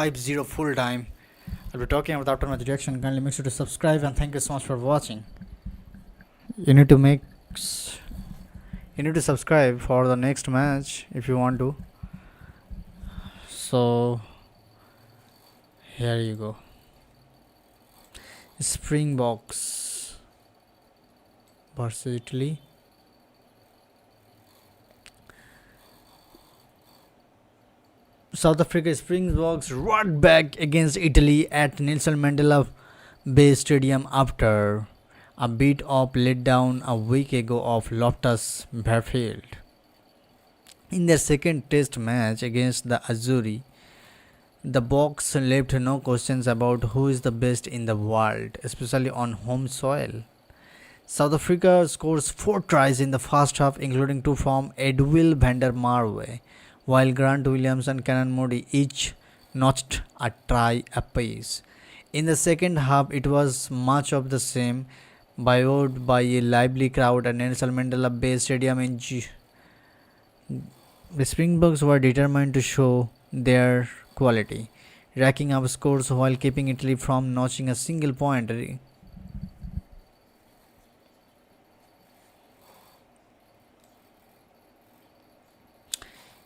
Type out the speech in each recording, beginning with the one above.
5-0 full time. I'll be talking about after match reaction. Kindly make sure to subscribe and thank you so much for watching. You need to make you need to subscribe for the next match if you want to. So here you go. Springboks versus Italy. South Africa Springboks roared back against Italy at Nelson Mandela Bay Stadium after a bit of letdown a week ago of Loftus Versfeld. In their second test match against the Azzurri, the Boks left no questions about who is the best in the world, especially on home soil. South Africa scores 4 tries in the first half, including 2 from Edwill van der Merwe, while Grant Williams and Canon Moody each notched a try apiece. In the second half, it was much of the same, buoyed by a lively crowd at Nelson Mandela Bay Stadium the Springboks were determined to show their quality, racking up scores while keeping Italy from notching a single point.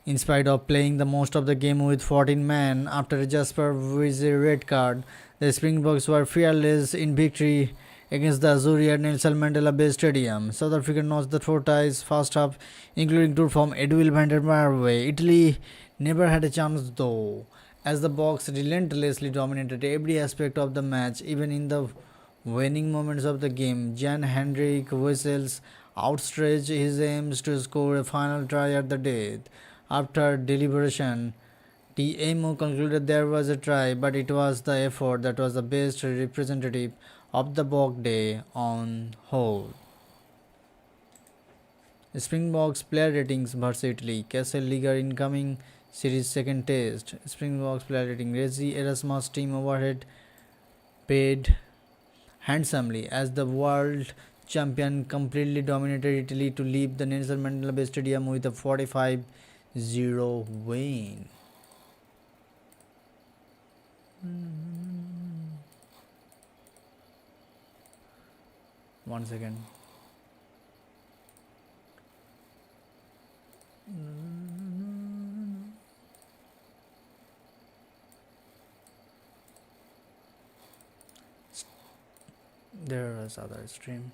In spite of playing the most of the game with 14 men after Jasper with a red card, the Springboks were fearless in victory against the Azzurri at Nelson Mandela Bay Stadium. South Africa notched the 4 ties first half, including 2 from Edwill van der Merwe. Italy never had a chance though, as the Boks relentlessly dominated every aspect of the match, even in the winning moments of the game. Jan-Hendrik Wessels outstretched his aims to score a final try at the death. After deliberation, TMO concluded there was a try, but it was the effort that was the best representative of the Bok day on whole. Springboks player ratings versus Italy. Castle Liga incoming series second test. Springboks player rating. Rassie Erasmus team overhead paid handsomely as the world champion completely dominated Italy to leave the Nelson Mandela Bay Stadium with a 45-0 win. One second. There is other stream.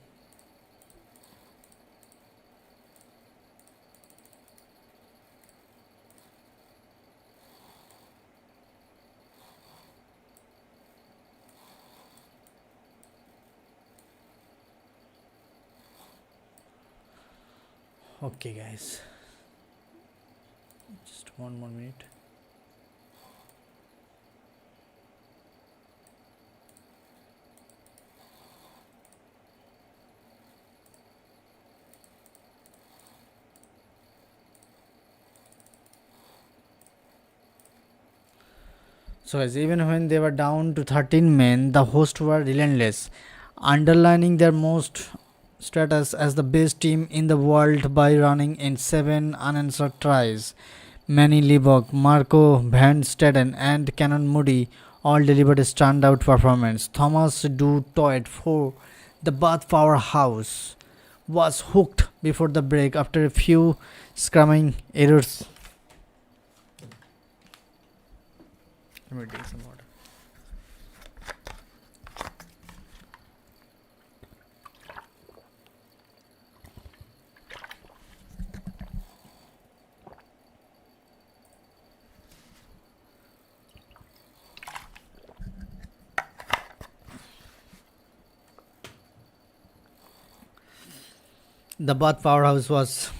Okay guys, just one more minute. So guys, even when they were down to 13 men, the hosts were relentless, underlining their most status as the best team in the world by running in 7 unanswered tries. Manny Liebach, Marco Van Staden and Canon Moody all delivered a standout performance. Thomas Du Toit for the Bath powerhouse was hooked before the break after a few scrumming errors. Let me take some water. The Bath powerhouse was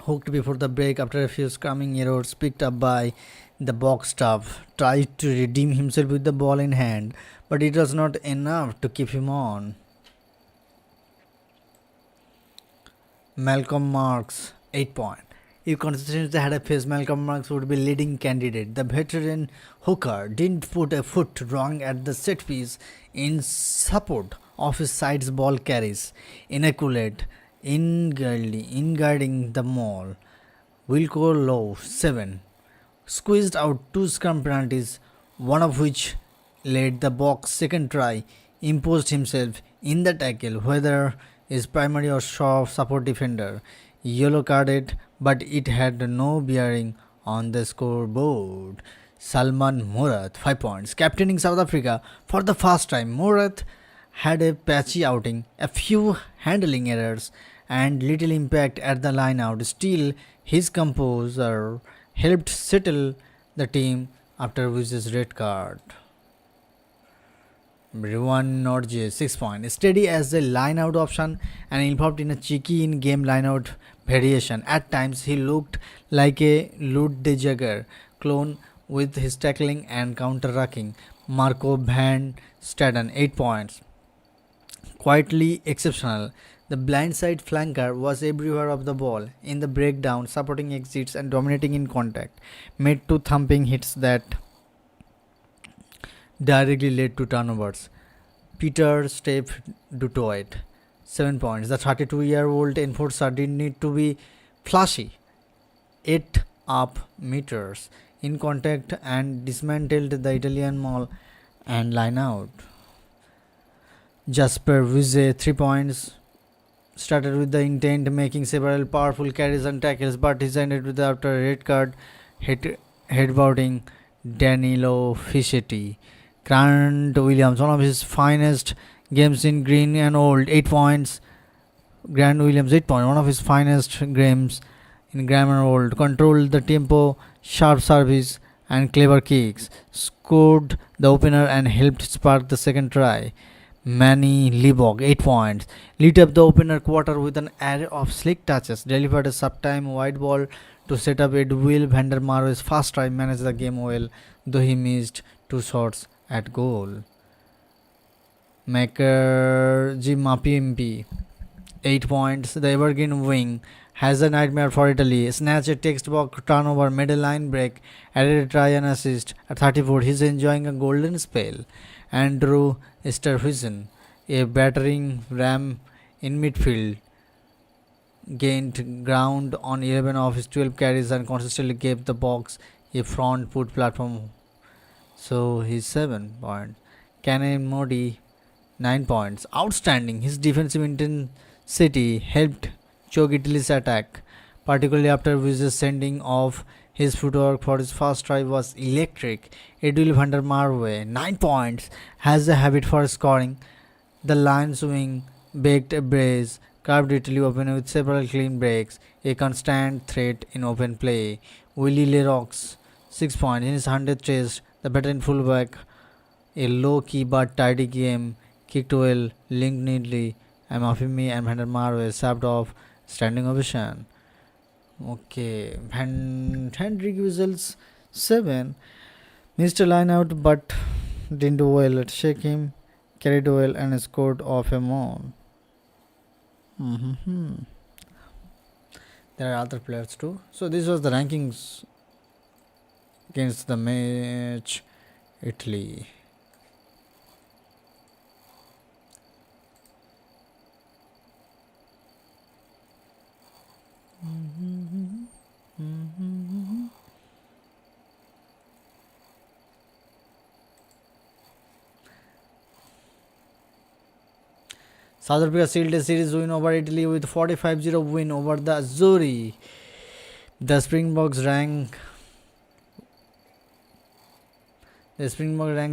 hooked before the break after a few scrumming errors picked up by the box staff. Tried to redeem himself with the ball in hand, but it was not enough to keep him on. Malcolm Marks, 8 points. If consistently had a face, Malcolm Marks would be leading candidate. The veteran hooker didn't put a foot wrong at the set piece in support of his side's ball carries. Inaccurate in guarding the maul. Wilco Low, 7. Squeezed out 2 scrum penalties one of which led the Boks' second try, imposed himself in the tackle, whether his primary or support defender, yellow carded, but it had no bearing on the scoreboard. Salman Morath, 5 points, captaining South Africa for the first time. Morath had a patchy outing, a few handling errors, and little impact at the line out. Still, his composure helped settle the team after Wiz's red card. Riwan Norje, 6 points. Steady as a line out option and involved in a cheeky in game line out variation. At times, he looked like a Lud de Jagger clone with his tackling and counter rucking. Marco Van Staden, 8 points. Quietly exceptional. The blindside flanker was everywhere of the ball, in the breakdown, supporting exits and dominating in contact. Made two thumping hits that directly led to turnovers. Peter Step Dutoit, 7 points. The 32-year-old enforcer didn't need to be flashy. 8 up meters in contact and dismantled the Italian maul and line out. Jasper Wize, 3 points. Started with the intent making several powerful carries and tackles, but he ended with after a red card headbutting Danilo Fischetti. Grant Williams, one of his finest games in green and old, 8 points. Grant Williams, 8 points, one of his finest games in green and old. Controlled the tempo, sharp service, and clever kicks. Scored the opener and helped spark the second try. Manny Libok, 8 points. Lit up the opener quarter with an array of slick touches. Delivered a subtime wide ball to set up Edwill van der Marwe's first try. Managed the game well, though he missed 2 shots at goal. Makerji Mapimpi, 8 points. The evergreen wing has a nightmare for Italy. Snatch a textbook turnover, made a line break, added a try and assist. At 34, he's enjoying a golden spell. Andrew Esterhuizen, a battering ram in midfield, gained ground on 11 of his 12 carries and consistently gave the Boks a front foot platform. So he's 7 points. Canan Modi, 9 points. Outstanding. His defensive intensity helped choke Italy's attack, particularly after Wiz's sending off. His footwork for his first try was electric. Edwill van der Marwe, 9 points, has a habit for scoring. The Lions wing baked a brace, carved Italy open with several clean breaks, a constant threat in open play. Willie le Roux, 6 points. In his 100th test, the veteran fullback, a low-key but tidy game, kicked well, linked neatly, and Mafimi and van der Marwe sapped off standing ovation. Okay, Hendrik Wiesels, 7. Missed a line out but didn't do well at shake him, carried well and scored off a more. There are other players too. So this was the rankings against the match Italy. South Africa sealed a series win over Italy with 45-0 win over the Azzurri. The Springboks rank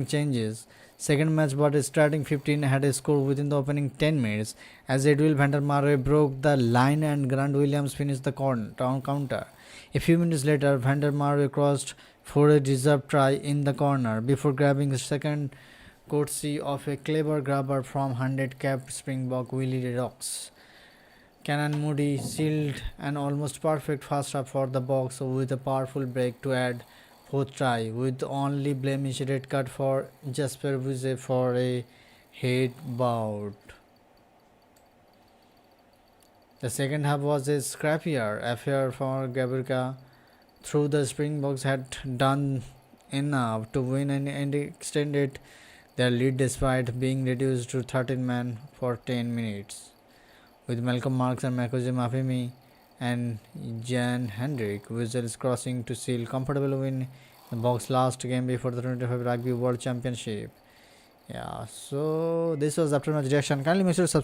changes. Second match, but starting 15 had a score within the opening 10 minutes as Edwill van der Marwe broke the line and Grant Williams finished the counter. A few minutes later, van der Marwe crossed for a deserved try in the corner before grabbing the second, courtesy of a clever grabber from 100-capped Springbok Willie le Roux. Canan Moody sealed an almost perfect first half for the Boks with a powerful break to add fourth try, with only blemish red card for Jasper Wize for a head bout. The second half was a scrappier affair for Gabrica, though the Springboks had done enough to win and extended their lead despite being reduced to 13 men for 10 minutes, with Malcolm Marx and Makoje Mafimi and Jan Hendrik Wizels crossing to seal comfortable win The box last game before the 2025 Rugby World Championship. Yeah, so this was after match reaction. Kindly make sure to subscribe